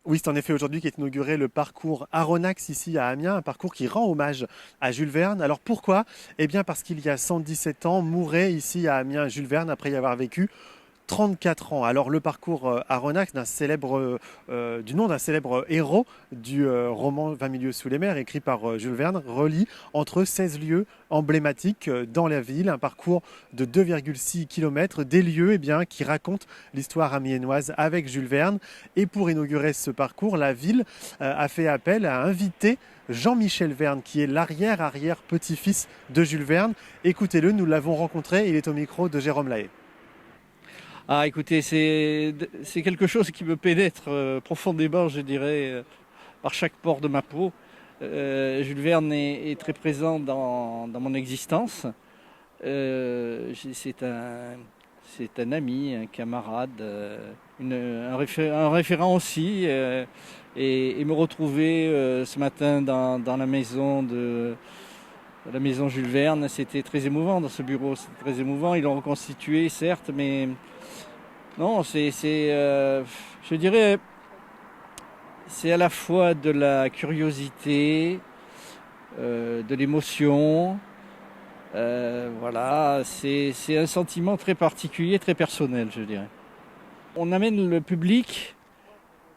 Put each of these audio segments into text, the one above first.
Oui, c'est en effet aujourd'hui qu'est inauguré le parcours Aronnax ici à Amiens, un parcours qui rend hommage à Jules Verne. Alors pourquoi? Eh bien parce qu'il y a 117 ans, mourait ici à Amiens Jules Verne après y avoir vécu 34 ans. Alors le parcours Aronnax du nom d'un célèbre héros du roman 20 milieux sous les mers écrit par Jules Verne relie entre 16 lieux emblématiques dans la ville, un parcours de 2,6 km, des lieux qui racontent l'histoire amiénoise avec Jules Verne. Et pour inaugurer ce parcours, la ville a fait appel à inviter Jean-Michel Verne, qui est l'arrière-petit-fils de Jules Verne. Écoutez-le, nous l'avons rencontré, il est au micro de Jérôme Lahaye. Ah, écoutez, c'est quelque chose qui me pénètre profondément, je dirais, par chaque pore de ma peau. Jules Verne est très présent dans mon existence. C'est un ami, un camarade, un référent aussi. Et me retrouver ce matin dans la maison Jules Verne, c'était très émouvant dans ce bureau. C'était très émouvant. Ils l'ont reconstitué, certes, mais non, je dirais, c'est à la fois de la curiosité, de l'émotion. Voilà, c'est un sentiment très particulier, très personnel, je dirais. On amène le public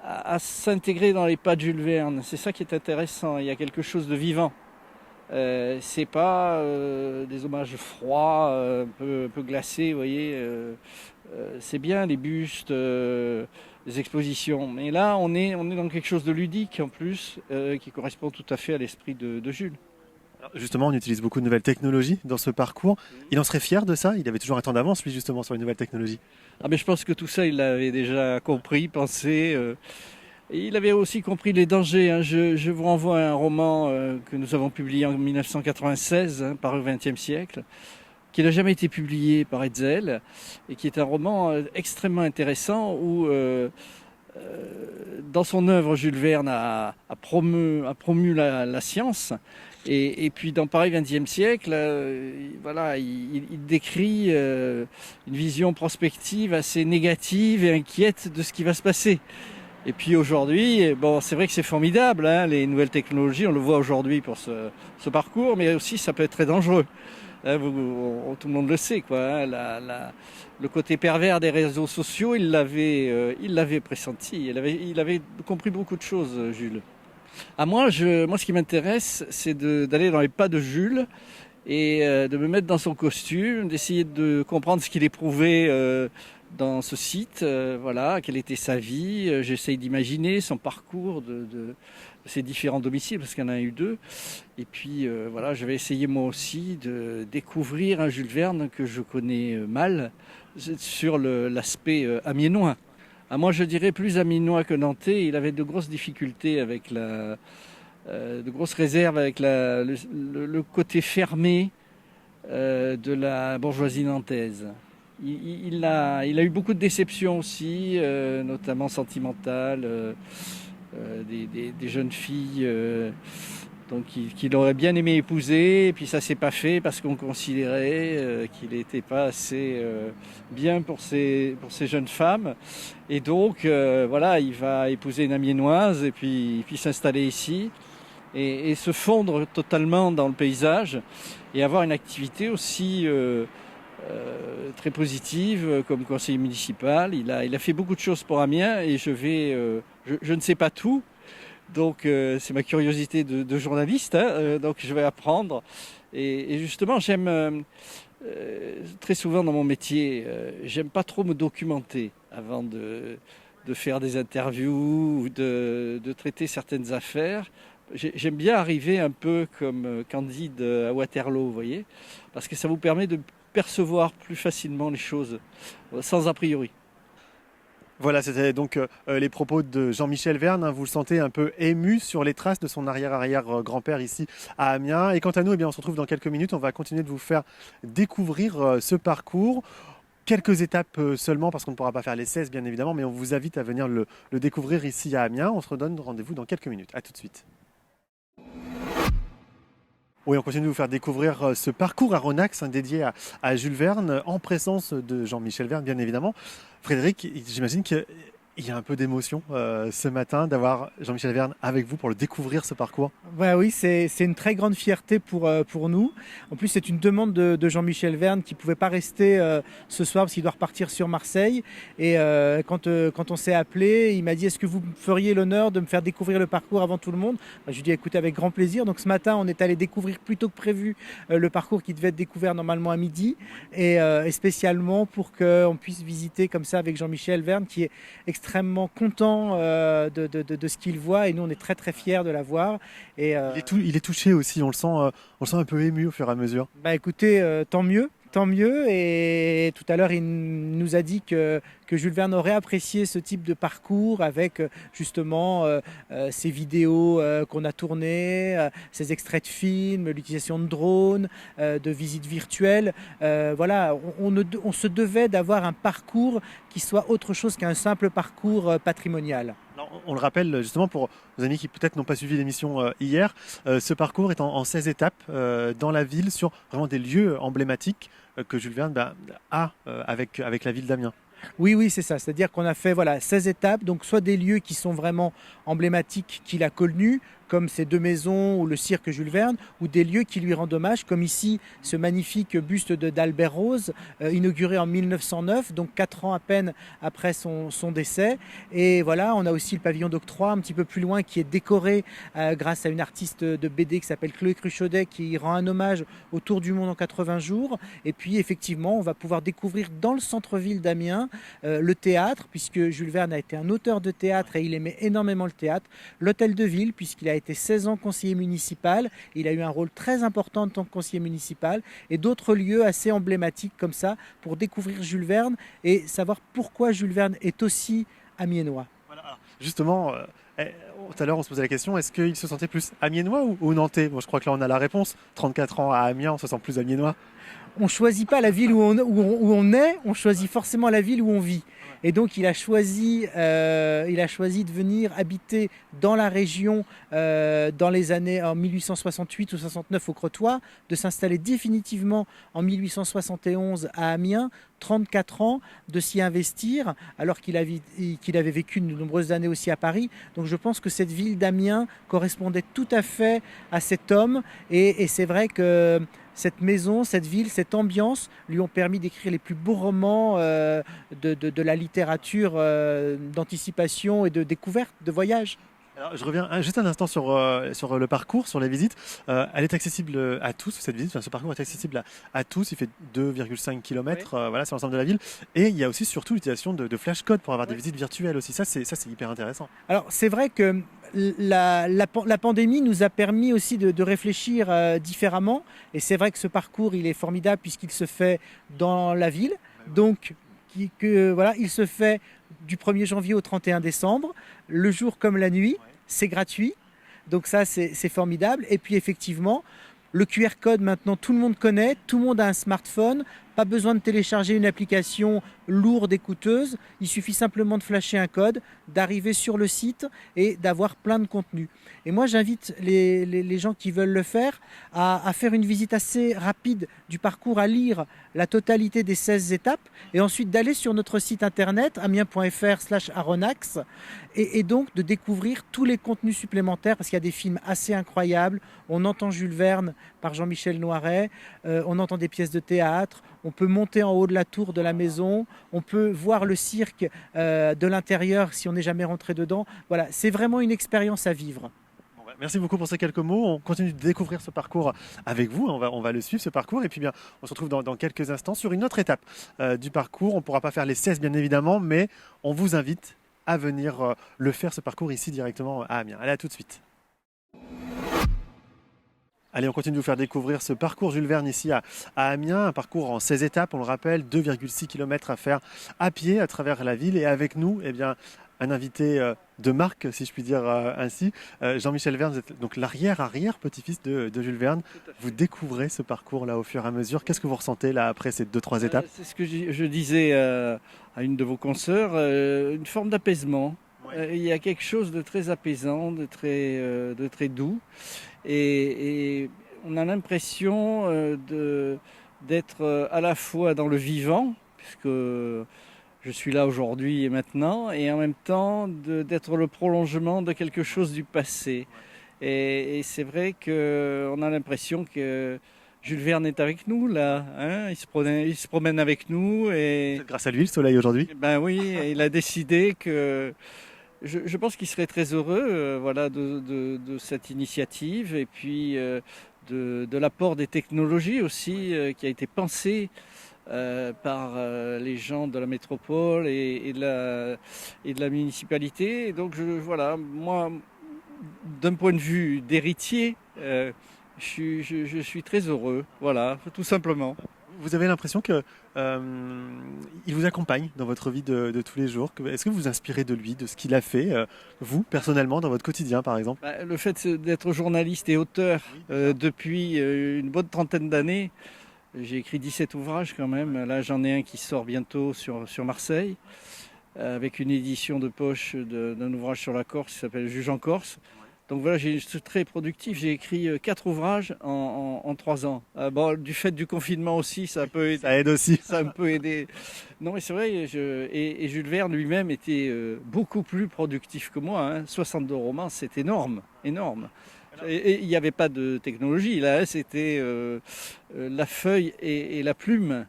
à s'intégrer dans les pas de Jules Verne. C'est ça qui est intéressant. Il y a quelque chose de vivant. C'est pas des hommages froids, un peu glacés, vous voyez. C'est bien les bustes, les expositions. Mais là, on est dans quelque chose de ludique en plus, qui correspond tout à fait à l'esprit de Jules. Alors, justement, on utilise beaucoup de nouvelles technologies dans ce parcours. Il en serait fier de ça? Il avait toujours un temps d'avance, lui, justement, sur les nouvelles technologies. Ah, mais je pense que tout ça, il l'avait déjà compris, pensé. Et il avait aussi compris les dangers, hein. Je vous renvoie à un roman que nous avons publié en 1996, hein, par le XXe siècle, qui n'a jamais été publié par Hetzel, et qui est un roman extrêmement intéressant où, dans son œuvre, Jules Verne a promu la science. Et puis dans Paris XXe siècle, voilà, il décrit une vision prospective assez négative et inquiète de ce qui va se passer. Et puis aujourd'hui, bon, c'est vrai que c'est formidable, hein, les nouvelles technologies, on le voit aujourd'hui pour ce parcours, mais aussi ça peut être très dangereux. Hein, tout le monde le sait, quoi. Hein, le côté pervers des réseaux sociaux, il l'avait pressenti, il avait compris beaucoup de choses, Jules. Moi, ce qui m'intéresse, c'est d'aller dans les pas de Jules et de me mettre dans son costume, d'essayer de comprendre ce qu'il éprouvait dans ce site, voilà, quelle était sa vie. J'essaye d'imaginer son parcours de ses différents domiciles, parce qu'il y en a eu deux. Et puis, voilà, je vais essayer moi aussi de découvrir un Jules Verne que je connais mal sur l'aspect amiénois. Ah, moi, je dirais plus amiénois que nantais. Il avait de grosses difficultés avec de grosses réserves avec le côté fermé de la bourgeoisie nantaise. Il a eu beaucoup de déceptions aussi, notamment sentimentales, des jeunes filles donc qu'il aurait bien aimé épouser, et puis ça s'est pas fait parce qu'on considérait qu'il n'était pas assez bien pour pour ces jeunes femmes. Et donc voilà, il va épouser une amiénoise et puis s'installer ici et se fondre totalement dans le paysage et avoir une activité aussi très positive comme conseiller municipal. Il a fait beaucoup de choses pour Amiens et je ne sais pas tout. Donc c'est ma curiosité de journaliste, hein, donc je vais apprendre. Et justement, j'aime très souvent dans mon métier, j'aime pas trop me documenter avant de faire des interviews ou de traiter certaines affaires. J'aime bien arriver un peu comme Candide à Waterloo, vous voyez, parce que ça vous permet de percevoir plus facilement les choses sans a priori. Voilà, c'était donc les propos de Jean-Michel Verne, hein. Vous le sentez un peu ému sur les traces de son arrière-arrière-grand-père ici à Amiens. Et quant à nous, on se retrouve dans quelques minutes. On va continuer de vous faire découvrir ce parcours. Quelques étapes seulement, parce qu'on ne pourra pas faire les 16 bien évidemment, mais on vous invite à venir le découvrir ici à Amiens. On se redonne rendez-vous dans quelques minutes. À tout de suite. Oui, on continue de vous faire découvrir ce parcours Aronnax, hein, dédié à Jules Verne, en présence de Jean-Michel Verne, bien évidemment. Frédéric, j'imagine qu'il Il y a un peu d'émotion ce matin d'avoir Jean-Michel Verne avec vous pour le découvrir ce parcours. Bah oui, c'est une très grande fierté pour nous. En plus, c'est une demande de Jean-Michel Verne qui ne pouvait pas rester ce soir parce qu'il doit repartir sur Marseille. Et quand on s'est appelé, il m'a dit: est-ce que vous me feriez l'honneur de me faire découvrir le parcours avant tout le monde? Bah, je lui ai dit: écoutez, avec grand plaisir. Donc ce matin, on est allé découvrir plus tôt que prévu le parcours qui devait être découvert normalement à midi. Et spécialement pour qu'on puisse visiter comme ça avec Jean-Michel Verne qui est extrêmement content de ce qu'il voit. Et nous, on est très très fiers de la voir. Et, Il est touché aussi, on le sent un peu ému au fur et à mesure. bah écoutez, tant mieux. Tant mieux. Et tout à l'heure, il nous a dit que Jules Verne aurait apprécié ce type de parcours avec justement ces vidéos qu'on a tournées, ces extraits de films, l'utilisation de drones, de visites virtuelles. Voilà, on se devait d'avoir un parcours qui soit autre chose qu'un simple parcours patrimonial. Alors, on le rappelle justement pour nos amis qui peut-être n'ont pas suivi l'émission hier, ce parcours est en 16 étapes dans la ville sur vraiment des lieux emblématiques que Jules Verne a avec la ville d'Amiens. Oui, oui, c'est ça. C'est-à-dire qu'on a fait 16 étapes, donc soit des lieux qui sont vraiment emblématiques qu'il a connus, comme ces deux maisons ou le cirque Jules Verne, ou des lieux qui lui rendent hommage, comme ici ce magnifique buste d'Albert Rose, inauguré en 1909, donc 4 ans à peine après son décès. Et voilà, on a aussi le pavillon d'octroi un petit peu plus loin qui est décoré grâce à une artiste de BD qui s'appelle Chloé Cruchaudet qui rend un hommage au Tour du monde en 80 jours. Et puis effectivement, on va pouvoir découvrir dans le centre-ville d'Amiens le théâtre, puisque Jules Verne a été un auteur de théâtre et il aimait énormément le théâtre. L'hôtel de ville, puisqu'il a été 16 ans conseiller municipal. Il a eu un rôle très important en tant que conseiller municipal. Et d'autres lieux assez emblématiques comme ça pour découvrir Jules Verne et savoir pourquoi Jules Verne est aussi amiénois. Voilà, alors, justement, tout à l'heure on se posait la question, est-ce qu'il se sentait plus amiénois ou nantais? Bon, je crois que là on a la réponse. 34 ans à Amiens, on se sent plus amiénois. On ne choisit pas la ville où on est, on choisit forcément la ville où on vit. Et donc il a choisi de venir habiter dans la région dans les années en 1868 ou 69 au Crotoy, de s'installer définitivement en 1871 à Amiens, 34 ans, de s'y investir, alors qu'il avait vécu de nombreuses années aussi à Paris. Donc je pense que cette ville d'Amiens correspondait tout à fait à cet homme. Et c'est vrai que cette maison, cette ville, cette ambiance lui ont permis d'écrire les plus beaux romans de la littérature d'anticipation et de découverte, de voyage. Alors, je reviens juste un instant sur le parcours, sur la visite. Elle est accessible à tous, cette visite. Enfin, ce parcours est accessible à tous. Il fait 2,5 km voilà, sur l'ensemble de la ville. Et il y a aussi surtout l'utilisation de flashcodes pour avoir des visites virtuelles aussi. Ça, c'est hyper intéressant. Alors, c'est vrai que la pandémie nous a permis aussi de réfléchir différemment. Et c'est vrai que ce parcours, il est formidable puisqu'il se fait dans la ville. Donc, voilà, il se fait du 1er janvier au 31 décembre, le jour comme la nuit. C'est gratuit. Donc ça, c'est formidable. Et puis effectivement, le QR code, maintenant, tout le monde connaît. Tout le monde a un smartphone. Pas besoin de télécharger une application lourde et coûteuse. Il suffit simplement de flasher un code, d'arriver sur le site et d'avoir plein de contenu. Et moi, j'invite les gens qui veulent le faire à faire une visite assez rapide du parcours, à lire la totalité des 16 étapes et ensuite d'aller sur notre site internet amiens.fr/aronax et donc de découvrir tous les contenus supplémentaires parce qu'il y a des films assez incroyables. On entend Jules Verne par Jean-Michel Noiret, on entend des pièces de théâtre, on peut monter en haut de la tour de la maison, on peut voir le cirque de l'intérieur si on n'est jamais rentré dedans. Voilà, c'est vraiment une expérience à vivre. Merci beaucoup pour ces quelques mots. On continue de découvrir ce parcours avec vous. On va le suivre, ce parcours. Et puis bien, on se retrouve dans quelques instants sur une autre étape du parcours. On ne pourra pas faire les 16 bien évidemment, mais on vous invite à venir le faire, ce parcours ici directement à Amiens. Allez, à tout de suite. Allez, on continue de vous faire découvrir ce parcours Jules Verne ici à Amiens, un parcours en 16 étapes, on le rappelle, 2,6 km à faire à pied à travers la ville. Et avec nous, eh bien, un invité de marque, si je puis dire ainsi. Jean-Michel Verne, vous êtes donc l'arrière-petit-fils de Jules Verne. Vous découvrez ce parcours-là au fur et à mesure. Qu'est-ce que vous ressentez là après ces 2-3 étapes? C'est ce que je disais à une de vos consoeurs, une forme d'apaisement. Il y a quelque chose de très apaisant, de très doux. Et on a l'impression d'être à la fois dans le vivant, puisque je suis là aujourd'hui et maintenant, et en même temps d'être le prolongement de quelque chose du passé. Et c'est vrai qu'on a l'impression que Jules Verne est avec nous là, hein, il se promène avec nous et Grâce à lui, le soleil aujourd'hui. ben oui, il a décidé que je pense qu'il serait très heureux voilà, de cette initiative et puis de l'apport des technologies aussi qui a été pensé par les gens de la métropole et de la municipalité. Et donc voilà, moi, d'un point de vue d'héritier, je suis très heureux, voilà, tout simplement. Vous avez l'impression que il vous accompagne dans votre vie de tous les jours. Est-ce que vous vous inspirez de lui, de ce qu'il a fait, vous, personnellement, dans votre quotidien, par exemple? Bah, le fait d'être journaliste et auteur depuis une bonne trentaine d'années, j'ai écrit 17 ouvrages quand même. Là, j'en ai un qui sort bientôt sur Marseille, avec une édition de poche d'un ouvrage sur la Corse qui s'appelle Juge en Corse. Donc voilà, je suis très productif. J'ai écrit 4 ouvrages en 3 ans. Bon, du fait du confinement aussi, ça peut aider. Ça aide aussi. Ça me peut aider. Non, mais c'est vrai, et Jules Verne lui-même était beaucoup plus productif que moi. Hein. 62 romans, c'est énorme, énorme. Et il n'y avait pas de technologie, là, hein, c'était la feuille et la plume.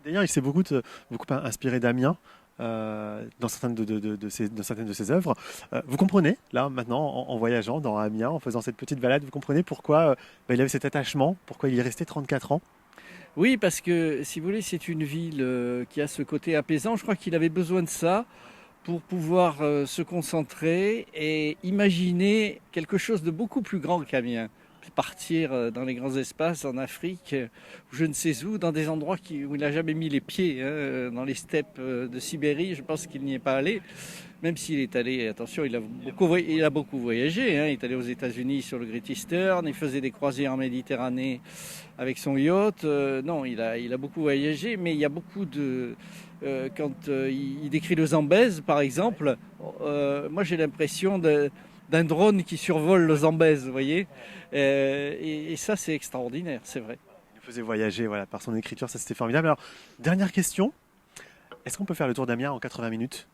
D'ailleurs, il s'est beaucoup inspiré d'Amiens. Dans certaines de ses œuvres. Vous comprenez, là, maintenant, en voyageant dans Amiens, en faisant cette petite balade, vous comprenez pourquoi il avait cet attachement, pourquoi il y est resté 34 ans? Oui, parce que, si vous voulez, c'est une ville qui a ce côté apaisant. Je crois qu'il avait besoin de ça pour pouvoir se concentrer et imaginer quelque chose de beaucoup plus grand qu'Amiens. Partir dans les grands espaces en Afrique, ou je ne sais où, dans des endroits où il n'a jamais mis les pieds, hein, dans les steppes de Sibérie, je pense qu'il n'y est pas allé, même s'il est allé, attention, il a beaucoup voyagé, hein, il est allé aux États-Unis sur le Great Eastern, il faisait des croisières en Méditerranée avec son yacht, non, il a beaucoup voyagé, mais il y a beaucoup de... quand il décrit le Zambèze, par exemple, moi j'ai l'impression d'un drone qui survole le Zambèze, vous voyez. Et ça, c'est extraordinaire, c'est vrai. Il nous faisait voyager, voilà, par son écriture, ça c'était formidable. Alors, dernière question, est-ce qu'on peut faire le tour d'Amiens en 80 minutes?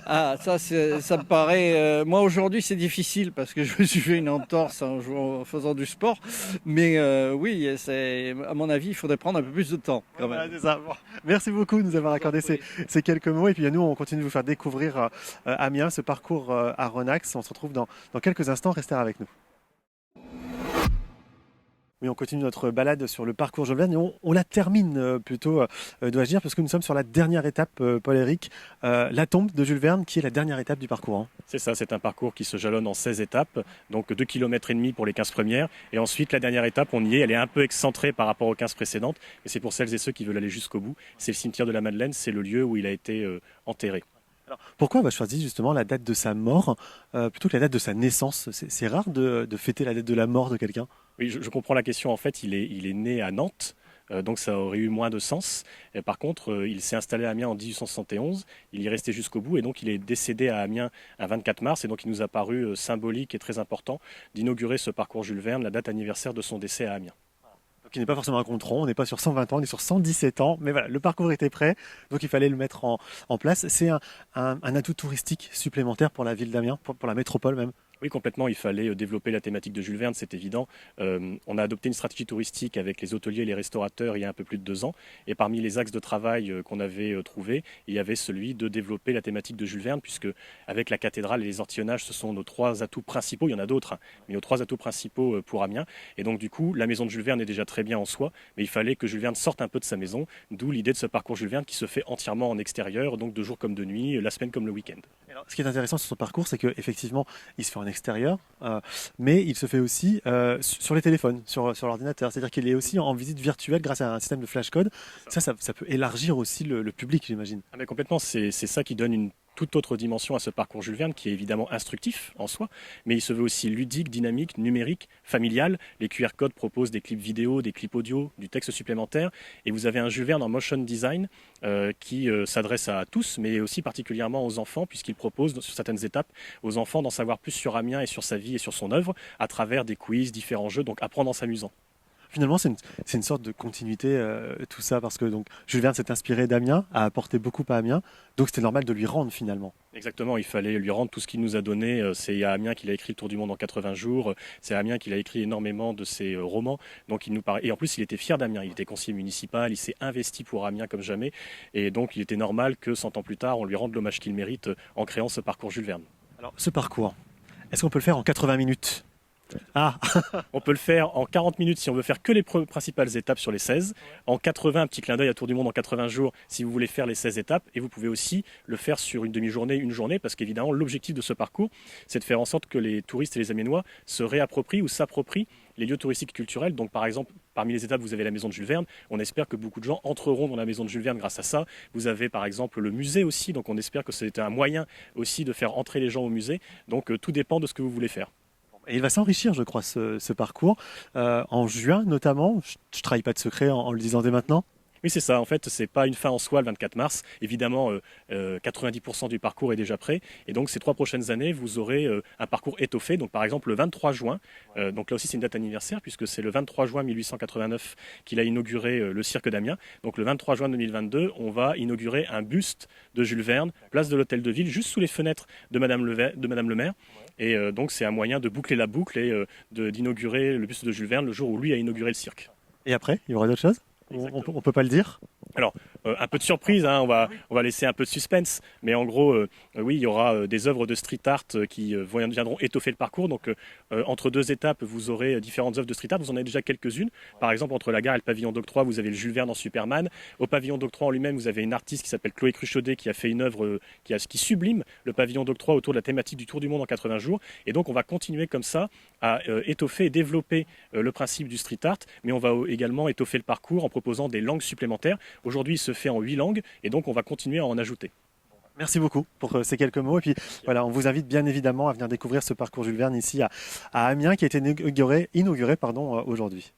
Ah, ça me paraît... moi, aujourd'hui, c'est difficile parce que je me suis fait une entorse en faisant du sport. Mais oui, à mon avis, il faudrait prendre un peu plus de temps quand même. Voilà, c'est ça. Bon, merci beaucoup de nous avoir accordé ces quelques mots. Et puis nous, on continue de vous faire découvrir Amiens, ce parcours à Ronax. On se retrouve dans quelques instants. Restez avec nous. Oui, on continue notre balade sur le parcours Jules Verne et on la termine plutôt, dois-je dire, parce que nous sommes sur la dernière étape, Paul-Éric, la tombe de Jules Verne, qui est la dernière étape du parcours. Hein. C'est ça, c'est un parcours qui se jalonne en 16 étapes, donc 2,5 km pour les 15 premières. Et ensuite, la dernière étape, on y est, elle est un peu excentrée par rapport aux 15 précédentes. Mais c'est pour celles et ceux qui veulent aller jusqu'au bout. C'est le cimetière de la Madeleine, c'est le lieu où il a été enterré. Alors, pourquoi on va choisir justement la date de sa mort plutôt que la date de sa naissance? C'est rare de fêter la date de la mort de quelqu'un. Oui, je comprends la question. En fait, il est né à Nantes. Donc ça aurait eu moins de sens. Et par contre, il s'est installé à Amiens en 1871, il y est resté jusqu'au bout et donc il est décédé à Amiens un 24 mars et donc il nous a paru symbolique et très important d'inaugurer ce parcours Jules Verne, la date anniversaire de son décès à Amiens. Donc il n'est pas forcément un compte rond, on n'est pas sur 120 ans, on est sur 117 ans, mais voilà, le parcours était prêt, donc il fallait le mettre en place. C'est un atout touristique supplémentaire pour la ville d'Amiens, pour la métropole même. Oui, complètement. Il fallait développer la thématique de Jules Verne, c'est évident. On a adopté une stratégie touristique avec les hôteliers et les restaurateurs il y a un peu plus de 2 ans. Et parmi les axes de travail qu'on avait trouvés, il y avait celui de développer la thématique de Jules Verne, puisque avec la cathédrale et les ortillonnages, ce sont nos 3 atouts principaux. Il y en a d'autres, hein, mais nos 3 atouts principaux pour Amiens. Et donc du coup, la maison de Jules Verne est déjà très bien en soi, mais il fallait que Jules Verne sorte un peu de sa maison, d'où l'idée de ce parcours Jules Verne qui se fait entièrement en extérieur, donc de jour comme de nuit, la semaine comme le week-end. Alors, ce qui est intéressant sur son parcours, c'est qu'effectivement, il se fait en extérieur, mais il se fait aussi sur les téléphones, sur l'ordinateur. C'est-à-dire qu'il est aussi en visite virtuelle grâce à un système de flashcode. Ça peut élargir aussi le public, j'imagine. Ah mais complètement, c'est ça qui donne une toute autre dimension à ce parcours Jules Verne qui est évidemment instructif en soi, mais il se veut aussi ludique, dynamique, numérique, familial. Les QR codes proposent des clips vidéo, des clips audio, du texte supplémentaire et vous avez un Jules Verne en motion design qui s'adresse à tous, mais aussi particulièrement aux enfants puisqu'il propose sur certaines étapes aux enfants d'en savoir plus sur Amiens et sur sa vie et sur son œuvre à travers des quiz, différents jeux, donc apprendre en s'amusant. Finalement, c'est une sorte de continuité, tout ça, parce que donc, Jules Verne s'est inspiré d'Amiens, a apporté beaucoup à Amiens, donc c'était normal de lui rendre finalement. Exactement, il fallait lui rendre tout ce qu'il nous a donné. C'est à Amiens qu'il a écrit Le Tour du monde en 80 jours. C'est à Amiens qu'il a écrit énormément de ses romans. Donc il nous paraît... Et en plus, il était fier d'Amiens. Il était conseiller municipal. Il s'est investi pour Amiens comme jamais. Et donc, il était normal que 100 ans plus tard, on lui rende l'hommage qu'il mérite en créant ce parcours Jules Verne. Alors, ce parcours, est-ce qu'on peut le faire en 80 minutes? Ah, On peut le faire en 40 minutes si on veut faire que les principales étapes sur les 16. En 80, un petit clin d'œil à Tour du monde en 80 jours si vous voulez faire les 16 étapes. Et vous pouvez aussi le faire sur une demi-journée, une journée, parce qu'évidemment, l'objectif de ce parcours, c'est de faire en sorte que les touristes et les Amiénois se réapproprient ou s'approprient les lieux touristiques et culturels. Donc par exemple, parmi les étapes, vous avez la maison de Jules Verne. On espère que beaucoup de gens entreront dans la maison de Jules Verne grâce à ça. Vous avez par exemple le musée aussi. Donc on espère que c'est un moyen aussi de faire entrer les gens au musée. Donc tout dépend de ce que vous voulez faire. et il va s'enrichir, je crois, ce parcours, en juin notamment. Je ne trahis pas de secret en le disant dès maintenant. Oui, c'est ça. En fait, c'est pas une fin en soi le 24 mars. Évidemment, 90% du parcours est déjà prêt. Et donc, ces 3 prochaines années, vous aurez un parcours étoffé. Donc, par exemple, le 23 juin, donc là aussi, c'est une date anniversaire, puisque c'est le 23 juin 1889 qu'il a inauguré le cirque d'Amiens. Donc, le 23 juin 2022, on va inaugurer un buste de Jules Verne, place de l'Hôtel de Ville, juste sous les fenêtres de Madame le maire. Et donc, c'est un moyen de boucler la boucle et d'inaugurer le buste de Jules Verne le jour où lui a inauguré le cirque. Et après, il y aura d'autres choses? On ne peut pas le dire? Alors, un peu de surprise, hein, on va laisser un peu de suspense, mais en gros, oui, il y aura des œuvres de street art qui viendront étoffer le parcours. Donc, entre 2 étapes, vous aurez différentes œuvres de street art. Vous en avez déjà quelques-unes. Par exemple, entre la gare et le pavillon d'octroi, vous avez le Jules Verne en Superman. Au pavillon d'octroi en lui-même, vous avez une artiste qui s'appelle Chloé Cruchaudet qui a fait une œuvre qui sublime le pavillon d'octroi autour de la thématique du Tour du monde en 80 jours. Et donc, on va continuer comme ça à étoffer et développer le principe du street art, mais on va également étoffer le parcours en proposant des langues supplémentaires. Aujourd'hui, il se fait en 8 langues et donc on va continuer à en ajouter. Merci beaucoup pour ces quelques mots. Et puis voilà, on vous invite bien évidemment à venir découvrir ce parcours Jules Verne ici à Amiens qui a été inauguré aujourd'hui.